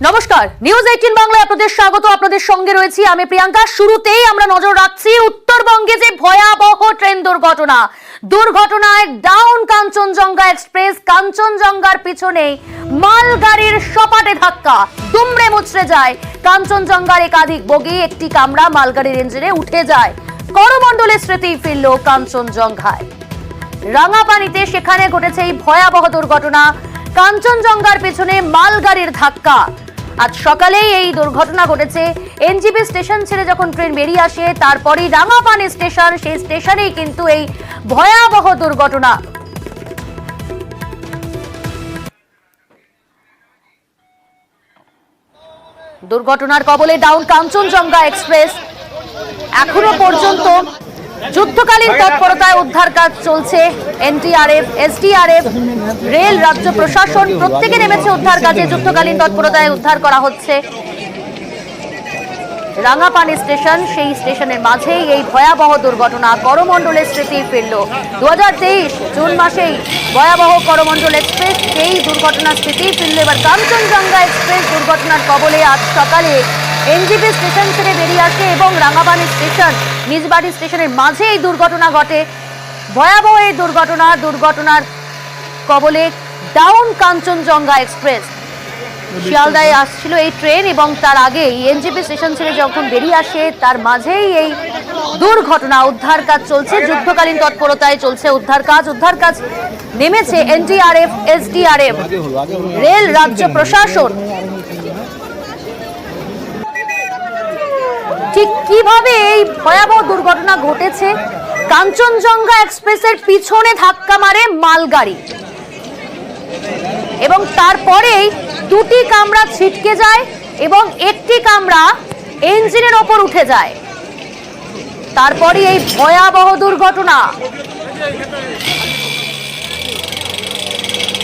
নমস্কার, নিউজ 18 বাংলায় আপনাদের স্বাগত। আপনাদের সঙ্গে রয়েছি আমি প্রিয়াঙ্কা। শুরুতেই আমরা নজর রাখছি উত্তরবঙ্গে যে ভয়াবহ ট্রেন দুর্ঘটনায় ডাউন কাঞ্চনজঙ্ঘা এক্সপ্রেস। কাঞ্চনজঙ্ঘার পিছনে মালগাড়ির সপাটে ধাক্কা, দুমড়ে মুচড়ে যায় কাঞ্চনজঙ্ঘার একাধিক বগি। একটি কামরা মালগাড়ির ইঞ্জিনে উঠে যায়। করমণ্ডলের স্মৃতি ফিরল কাঞ্চনজঙ্ঘায়। রাঙাপানিতে সেখানে ঘটেছে এই ভয়াবহ দুর্ঘটনা। কাঞ্চনজঙ্ঘার পেছনে মালগাড়ির ধাক্কা। আজ সকালেই এই দুর্ঘটনা ঘটেছে। এনজিপি স্টেশন ছেড়ে যখন ট্রেন বেরিয়ে আসে তারপরেই রাঙাপানি স্টেশন, সেই স্টেশনেই কিন্তু এই ভয়াবহ দুর্ঘটনা। দুর্ঘটনার কবলে ডাউন কাঞ্চনজঙ্ঘা এক্সপ্রেস। এখনো পর্যন্ত যুদ্ধকালীন তৎপরতায় উদ্ধার কাজ চলছে। এনডিআরএফ, এসডিআরএফ, রেল, রাজ্য প্রশাসন প্রত্যেকে নেমেছে উদ্ধার কাজে। যুদ্ধকালীন তৎপরতায় উদ্ধার করা হচ্ছে। রাঙাপানি স্টেশন, সেই স্টেশনের মাঝেই এই ভয়াবহ দুর্ঘটনা। করমণ্ডলের স্মৃতি ফিরল। 2023 জুন মাসেই ভয়াবহ করমণ্ডল এক্সপ্রেস, সেই দুর্ঘটনার স্মৃতি ফিরল। এবার কাঞ্চনজঙ্ঘা এক্সপ্রেস দুর্ঘটনার কবলে। আজ সকালে এনজিপি স্টেশন থেকে বেরিয়ে আসে এবং রাঙাপানি স্টেশন, নিজবাড়ি স্টেশনের মাঝে এই দুর্ঘটনা ঘটে। ভয়াবহ এই দুর্ঘটনার কবলে ডাউন কাঞ্চনজঙ্ঘা এক্সপ্রেস। শিয়ালদায় আসছিল এই ট্রেন এবং তার আগেই এনজিপি স্টেশন ছেড়ে যখন বেরিয়ে আসে তার মাঝেই এই দুর্ঘটনা। উদ্ধার কাজ চলছে, যুদ্ধকালীন তৎপরতায় চলছে উদ্ধার কাজ। নেমেছে এনডিআরএফ, এসডিআরএফ, রেল, রাজ্য প্রশাসন। ঠিক কিভাবে এই ভয়াবহ দুর্ঘটনা ঘটেছে? কাঞ্চনজঙ্ঘা এক্সপ্রেসের পিছনে ধাক্কা মারে মালগাড়ি এবং তারপরেই দুটি কামরা ছিটকে যায় এবং একটি কামরা ইঞ্জিনের ওপর উঠে যায়। তারপরেই এই ভয়াবহ দুর্ঘটনা।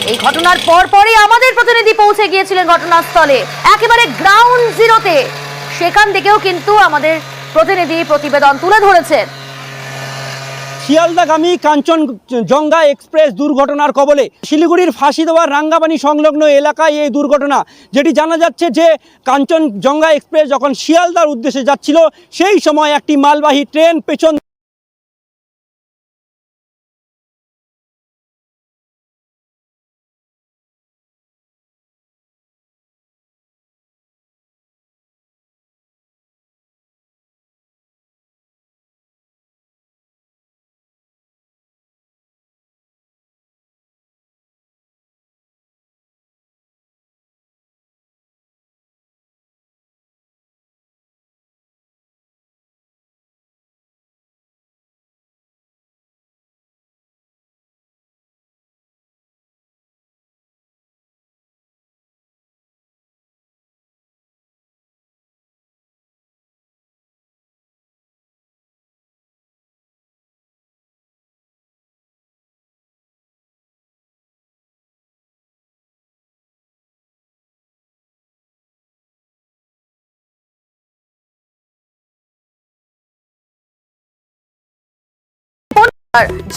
এই ঘটনার পরপরই আমাদের প্রতিনিধি পৌঁছে গিয়েছিলেন ঘটনাস্থলে, একেবারে গ্রাউন্ড জিরোতে। সেখান থেকেও কিন্তু আমাদের প্রতিনিধি প্রতিবেদন তুলে ধরেছেন। শিয়ালদাগামী কাঞ্চনজঙ্ঘা এক্সপ্রেস দুর্ঘটনার কবলে। শিলিগুড়ির ফাঁসি দেওয়ার রাঙ্গাবানি সংলগ্ন এলাকায় এই দুর্ঘটনা। যেটি জানা যাচ্ছে যে কাঞ্চনজঙ্ঘা এক্সপ্রেস যখন শিয়ালদার উদ্দেশ্যে যাচ্ছিল সেই সময় একটি মালবাহী ট্রেন পেছন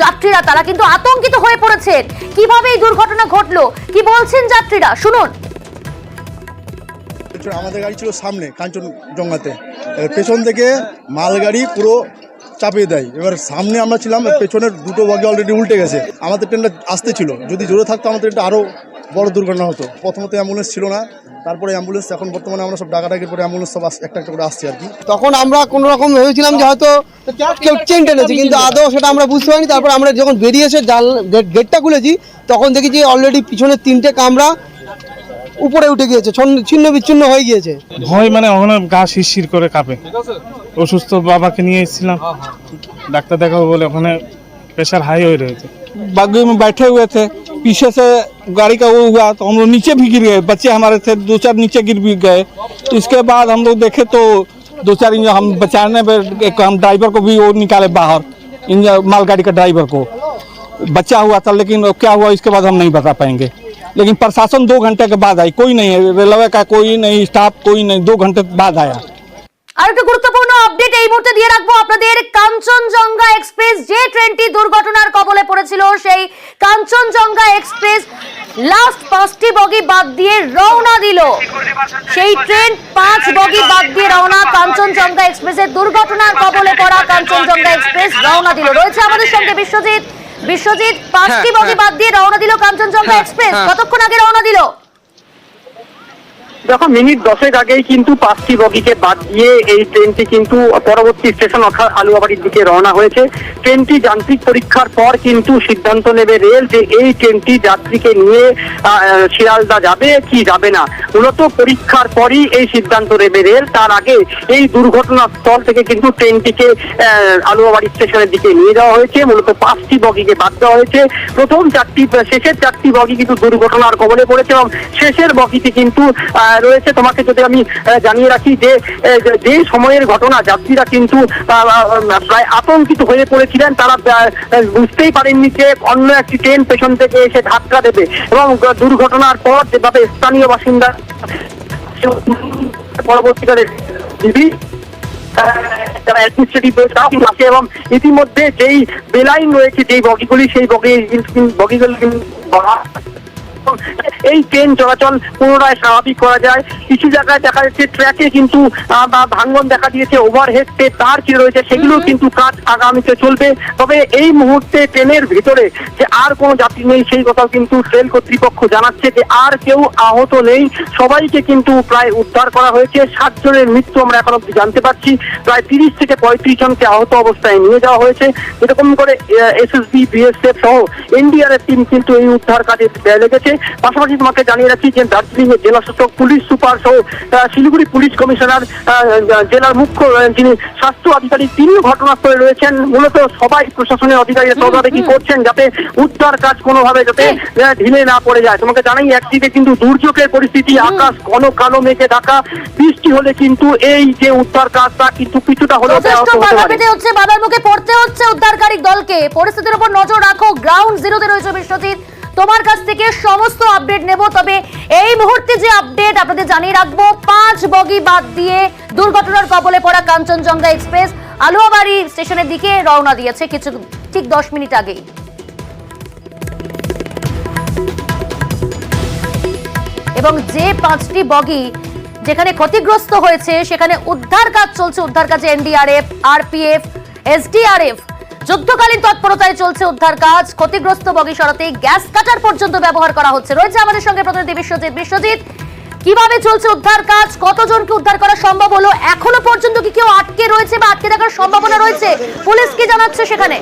যাত্রীরা তারা কিন্তু আতঙ্কিত হয়ে পড়েছেন। কিভাবে এই দুর্ঘটনা ঘটলো, কি বলছেন যাত্রীরা, শুনুন। আমাদের গাড়ি ছিল সামনে কাঞ্চনজঙ্ঘাতে, পেছন থেকে মালগাড়ি পুরো চাপিয়ে দেয়। এবার সামনে আমরা ছিলাম, পেছনের দুটো বগি অলরেডি উল্টে গেছে। আমাদের ট্রেনটা আসতে ছিল, যদি জোরে থাকতো আমাদের ট্রেনটা আরও বড় দুর্ঘটনা হতো। প্রথমত অ্যাম্বুলেন্স ছিল না, তারপরে অ্যাম্বুলেন্স, এখন বর্তমানে আমরা সব ডাকাডাকির পরে অ্যাম্বুলেন্স সব একটা একটা করে আসছি আর কি। তখন আমরা কোনো রকম ভেবেছিলাম যে হয়তো কেউ চেন টেনেছে, কিন্তু আদৌ সেটা আমরা বুঝতে পারিনি। তারপর আমরা যখন বেরিয়েছে গেটটা খুলেছি তখন দেখি যে অলরেডি পিছনে তিনটে কামরা উপরে উঠে গিয়েছে, ছিন্ন বিচ্ছিন্ন হয়ে গিয়েছে। ভয় মানে ওখানে গা শিরশির করে কাঁপে। অসুস্থ বাবাকে নিয়ে এসেছিলাম, ডাক্তার দেখাবো বলে ওখানে प्रेशर हाई हो रहे थे। बग्गी में बैठे हुए थे, पीछे से गाड़ी का वो हुआ तो हम लोग नीचे भी गिर गए। बच्चे हमारे थे, दो चार नीचे गिर भी गए। इसके बाद हम लोग देखे तो दो चार इंजन हम बचाने में, एक हम ड्राइवर को भी वो निकाले बाहर, इंजन मालगाड़ी का ड्राइवर को बचा हुआ था, लेकिन क्या हुआ इसके बाद हम नहीं बता पाएंगे। लेकिन प्रशासन 2 घंटे के बाद आई, कोई नहीं है, रेलवे का कोई नहीं, स्टाफ कोई नहीं, 2 घंटे बाद आया। আর একটা গুরুত্বপূর্ণ আপডেট এই মুহূর্তে দিয়ে রাখবো আপনাদের। কাঞ্চনজঙ্ঘা এক্সপ্রেস যে ট্রেনটি দুর্ঘটনার কবলে পড়েছিল, সেই কাঞ্চনজঙ্ঘা এক্সপ্রেস লাস্ট 5টি বগি বাদ দিয়ে রওনা দিল। সেই ট্রেন 5 বগি বাদ দিয়ে রওনা। কাঞ্চনজঙ্ঘা এক্সপ্রেসের দুর্ঘটনার কবলে পড়া কাঞ্চনজঙ্ঘা এক্সপ্রেস রওনা দিল। রয়েছে আমাদের সঙ্গে বিশ্বজিৎ। বিশ্বজিৎ, 5টি বগি বাদ দিয়ে রওনা দিল কাঞ্চনজঙ্ঘা এক্সপ্রেস, কতক্ষণ আগে রওনা দিল? দেখো, মিনিট 10 আগেই কিন্তু 5টি বগিকে বাদ দিয়ে এই ট্রেনটি কিন্তু পরবর্তী স্টেশন অর্থাৎ আলুয়াবাড়ির দিকে রওনা হয়েছে। ট্রেনটি যান্ত্রিক পরীক্ষার পর কিন্তু সিদ্ধান্ত নেবে রেল যে এই ট্রেনটি যাত্রীকে নিয়ে শিয়ালদা যাবে কি যাবে না। মূলত পরীক্ষার পরই এই সিদ্ধান্ত নেবে রেল। তার আগে এই দুর্ঘটনাস্থল থেকে কিন্তু ট্রেনটিকে আলুয়াবাড়ি স্টেশনের দিকে নিয়ে যাওয়া হয়েছে। মূলত 5টি বগিকে বাদ দেওয়া হয়েছে। শেষের 4টি বগি কিন্তু দুর্ঘটনার কবলে পড়েছে এবং শেষের বগিটি কিন্তু রয়েছে। তোমাকে যদি আমি জানিয়ে রাখি যে যে সময়ের ঘটনা, যাত্রীরা কিন্তু প্রায় আতঙ্কিত হয়ে পড়েছিলেন। তারা বুঝতেই পারেননি যে অন্য একটি ট্রেন পেছন থেকে এসে ধাক্কা দেবে এবং দুর্ঘটনার পর যেভাবে স্থানীয় বাসিন্দা পরবর্তীকালে এবং ইতিমধ্যে যেই বেলাইন রয়েছে যেই বগিগুলি, সেই বগিগুলি এই ট্রেন চলাচল পুনরায় স্বাভাবিক করা যায়। কিছু জায়গায় দেখা যাচ্ছে ট্র্যাকে কিন্তু ভাঙ্গন দেখা দিয়েছে, ওভারহেড তার কি রয়েছে সেগুলো কিন্তু কাজ আগামীতে চলবে। তবে এই মুহূর্তে ট্রেনের ভিতরে যে আর কোনো যাত্রী নেই সেই কথাও কিন্তু রেল কর্তৃপক্ষ জানাচ্ছে যে আর কেউ আহত নেই। সবাইকে কিন্তু প্রায় উদ্ধার করা হয়েছে। 7 জনের মৃত্যু আমরা এখন অব্দি জানতে পারছি। প্রায় 30 থেকে 35 জনকে আহত অবস্থায় নিয়ে যাওয়া হয়েছে। এরকম করে এসএসবি, বিএসএফ সহ এনডিআরএফ টিম কিন্তু এই উদ্ধার কাজে লেগেছে। পাশাপাশি তোমাকে জানিয়ে রাখি যে দার্জিলিং এর জেলা শাসক, পুলিশ সুপার সহ শিলিগুড়ি পুলিশ কমিশনার, জেলার মুখ্য যিনি স্বাস্থ্য আধিকারিক, তিনি ঘটনাস্থলে রয়েছেন। মূলত সবাই প্রশাসনের অধিকারীরা তদারকি করছেন যাতে উদ্ধার কাজ কোনোভাবে যাতে ঢিলে না পড়ে যায়। তোমাকে জানাই একদিকে কিন্তু দুর্যোগের পরিস্থিতি, আকাশ ঘন কালো মেঘে ঢাকা, বৃষ্টি হলে কিন্তু এই যে উদ্ধার কাজটা কিন্তু কিছুটা হলেও বাধার মুখে পড়তে হচ্ছে উদ্ধারকারী দলকে। পরিস্থিতির উপর নজর রাখো। গ্রাউন্ড জিরোতে রয়েছে বিশ্বজিৎ, তোমার কাছ থেকে সমস্ত আপডেট নেব। তবে এই মুহূর্তে যে আপডেট আপনাদের জানিয়ে রাখবো, 5 বগি বাদ দিয়ে দুর্ঘটনার কবলে পড়া কাঞ্চনজঙ্ঘা এক্সপ্রেস আলুয়াবাড়ি স্টেশনের দিকে রওনা দিয়েছে ঠিক 10 মিনিট আগেই। এবং যে 5টি বগি যেখানে ক্ষতিগ্রস্ত হয়েছে সেখানে উদ্ধার কাজ চলছে। উদ্ধার কাজে এনডিআরএফ, আরপিএফ, এসডিআরএফ যুদ্ধকালীন তৎপরতায় চলছে উদ্ধার কাজ। ক্ষতিগ্রস্ত বগি সরাতে গ্যাস কাটার পর্যন্ত ব্যবহার করা হচ্ছে। রয়েছে আমাদের সঙ্গে প্রতিনিধি বিশ্বজিৎ। বিশ্বজিৎ, কিভাবে চলছে উদ্ধার কাজ? কতজনকে উদ্ধার করা সম্ভব হলো? এখনো পর্যন্ত কি কেউ আটকে রয়েছে বা আটকে থাকার সম্ভাবনা রয়েছে? পুলিশ কি জানাচ্ছে সেখানে?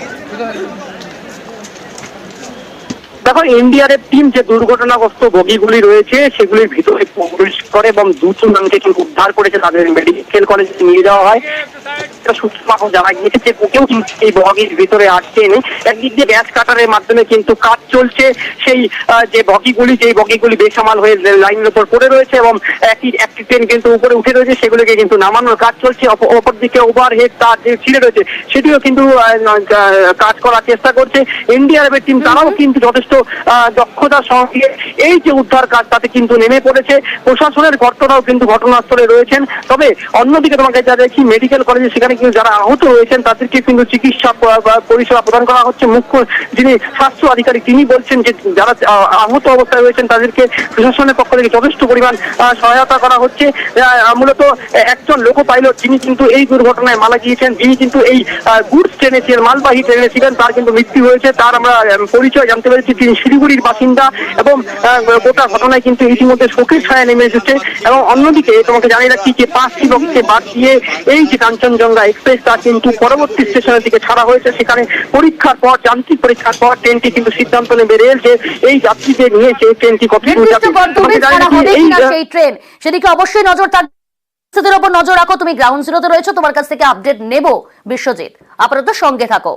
দেখো, এনডিআরএফ টিম যে দুর্ঘটনাগ্রস্ত বগিগুলি রয়েছে সেগুলির ভিতরে প্রবেশ করে এবং 2 জনকে কিন্তু উদ্ধার করেছে, তাদের মেডিকেল কলেজে নিয়ে যাওয়া হয়। জানা গিয়েছে যে কেউ কিন্তু এই বগির ভিতরে আটকে নেই। একদিক দিয়ে গ্যাস কাটারের মাধ্যমে কিন্তু কাজ চলছে। সেই যে বগিগুলি বেসামাল হয়ে লাইনের উপর পড়ে রয়েছে এবং একটি ট্রেন কিন্তু উপরে উঠে রয়েছে, সেগুলিকে কিন্তু নামানোর কাজ চলছে। অপরদিকে ওভারহেড তার যে ছিঁড়ে রয়েছে সেটিও কিন্তু কাজ করার চেষ্টা করছে এনডিআরএফ এর টিম। তারাও কিন্তু যথেষ্ট দক্ষতার সঙ্গে এই যে উদ্ধার কাজ তাতে কিন্তু নেমে পড়েছে। প্রশাসনের কর্তারাও কিন্তু ঘটনাস্থলে রয়েছেন। তবে অন্যদিকে তোমাকে যা দেখি মেডিকেল কলেজে সেখানে কিন্তু যারা আহত রয়েছেন তাদেরকে কিন্তু চিকিৎসা পরিষেবা প্রদান করা হচ্ছে। মুখ্য যিনি স্বাস্থ্য আধিকারিক তিনি বলছেন যে যারা আহত অবস্থায় রয়েছেন তাদেরকে প্রশাসনের পক্ষ থেকে যথেষ্ট পরিমাণ সহায়তা করা হচ্ছে। মূলত একজন লোকো পাইলট যিনি কিন্তু এই দুর্ঘটনায় মারা গিয়েছেন, যিনি কিন্তু এই গুডস ট্রেনে ছিলেন, মালবাহী ট্রেনে ছিলেন, তার কিন্তু মৃত্যু হয়েছে। তার আমরা পরিচয় জানতে পেরেছি, তিনি শিলিগুড়ির বাসিন্দা এবং গোটা ঘটনায় কিন্তু ইতিমধ্যে শোকের ছায়া নেমে এসেছে। এবং অন্যদিকে তোমাকে জানিয়ে রাখছি যে 5টি বগিকে বাদ দিয়ে এই যে কাঞ্চনজঙ্ঘা এক্সপ্রেস তা কিন্তু পরবর্তী স্টেশনের দিকে ছাড়া হয়েছে। সেখানে পরীক্ষার পর, যান্ত্রিক পরীক্ষার পর ট্রেনটি কিন্তু সিদ্ধান্ত নেবে রেল যে এই যাত্রীদের নিয়ে সেই ট্রেনটি সেই ট্রেন সেদিকে অবশ্যই নজর থাকবে। উপর নজর রাখো। তুমি গ্রাউন্ড জিরোতে রয়েছো, তোমার কাছ থেকে আপডেট নেব বিশ্বজিৎ। আপাতত সঙ্গে থাকো।